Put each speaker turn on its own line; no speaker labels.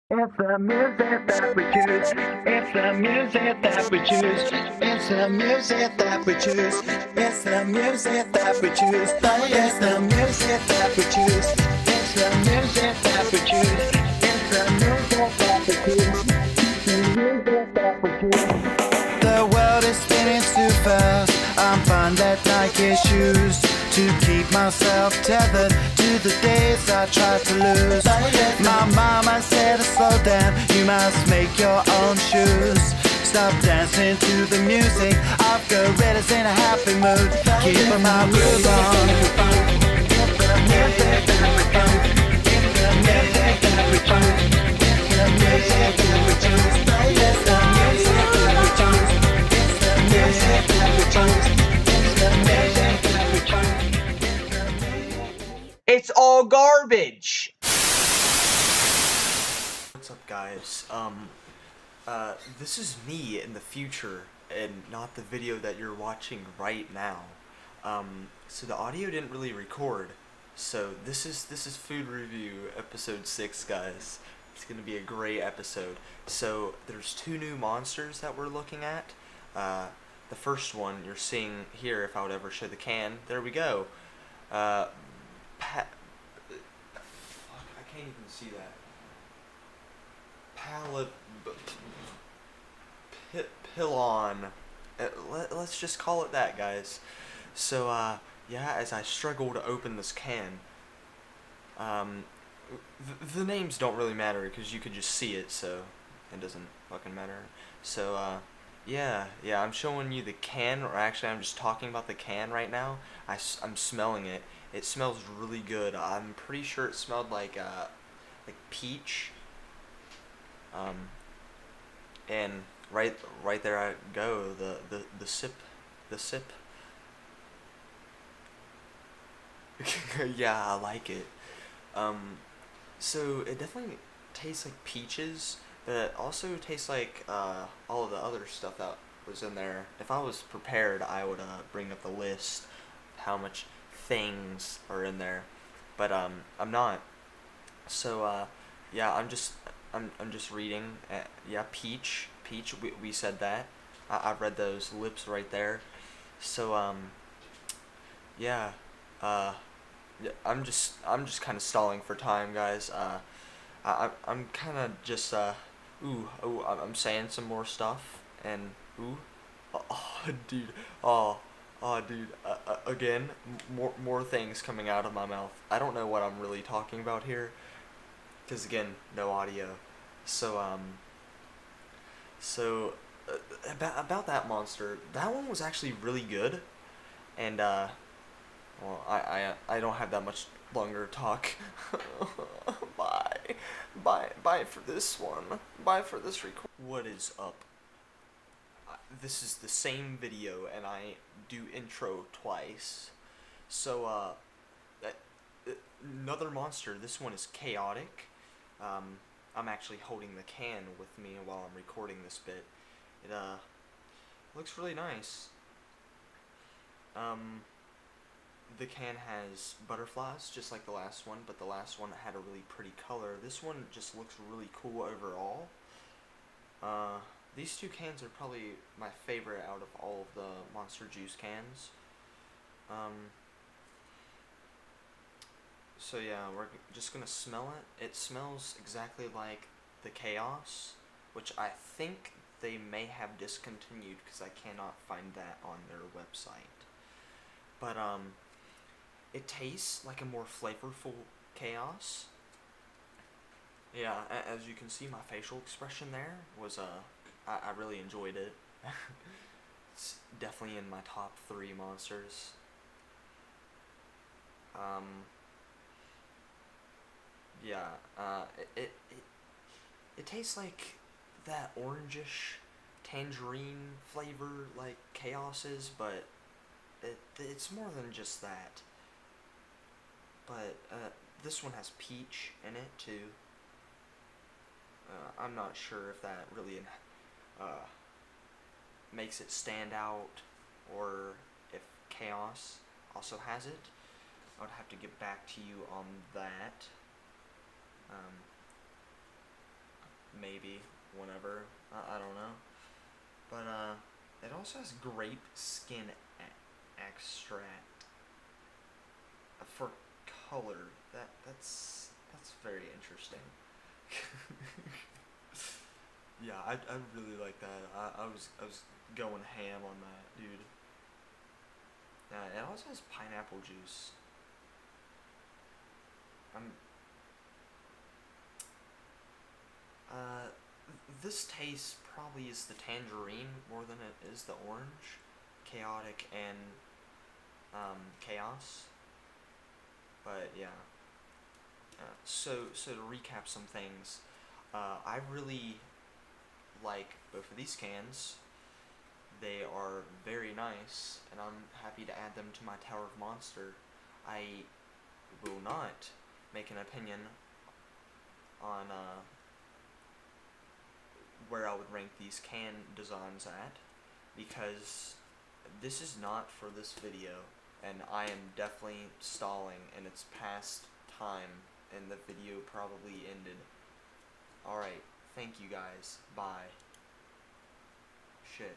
It's the music that we choose. It's the music that we choose. It's the music that we choose. It's the music that we choose. It's the music that we choose. It's the music that we choose. It's the music that we choose. The music that we choose. The world is spinning too fast. I'm fine that Nike shoes to keep myself tethered to the days I tried to lose. My mama said to slow down, you must make your own shoes. Stop dancing to the music, I've got gorillas in a happy mood. Keep my groove on.
It's all garbage.
What's up, guys? This is me in the future and not the video that you're watching right now. So the audio didn't really record. So this is food review episode 6, guys. It's gonna be a great episode. So there's 2 new monsters that we're looking at. The first one you're seeing here, if I would ever show the can, there we go. Fuck, I can't even see that. Pylon. Let's just call it that, guys. So, yeah, as I struggle to open this can, the names don't really matter because you could just see it, so it doesn't fucking matter. So, yeah, I'm showing you the can, or actually I'm just talking about the can right now. I'm smelling it. It smells really good. I'm pretty sure it smelled like peach. And right there I go, the sip. Yeah, I like it. So it definitely tastes like peaches, but it also tastes like all of the other stuff that was in there. If I was prepared, I would bring up the list of how much things are in there, but I'm not. So yeah, I'm just reading. Yeah, peach. We said that. I've read those lips right there. So yeah. Uh, yeah, I'm just kind of stalling for time, guys. I'm kind of just I'm saying some more stuff, and oh, dude, oh dude, again, more things coming out of my mouth. I don't know what I'm really talking about here, because again, no audio. So so about that monster, that one was actually really good, and well, I don't have that much longer to talk. Bye for this one. Bye for this record. What is up? This is the same video, and I do intro twice. So another monster. This one is chaotic. I'm actually holding the can with me while I'm recording this bit. It looks really nice. The can has butterflies, just like the last one, but the last one had a really pretty color. This one just looks really cool overall. These 2 cans are probably my favorite out of all of the Monster Juice cans. So yeah, we're just gonna smell it. It smells exactly like the Chaos, which I think they may have discontinued because I cannot find that on their website. But it tastes like a more flavorful Chaos. Yeah, as you can see, my facial expression there was I really enjoyed it. It's definitely in my top 3 monsters. Yeah, it tastes like that orangish tangerine flavor like Chaos is, but it's more than just that. But this one has peach in it too. I'm not sure if that really makes it stand out, or if Chaos also has it. I would have to get back to you on that. maybe, whenever, I don't know. But, it also has grape skin extract for color. That's very interesting. Yeah, I really like that. I was going ham on that, dude. It also has pineapple juice. I'm uh this taste probably is the tangerine more than it is the orange. Chaotic and chaos. But yeah. So to recap some things, I really like both of these cans. They are very nice, and I'm happy to add them to my Tower of Monster. I will not make an opinion on where I would rank these can designs at, because this is not for this video, and I am definitely stalling, and it's past time, and the video probably ended. Alright, thank you guys. Bye. Shit.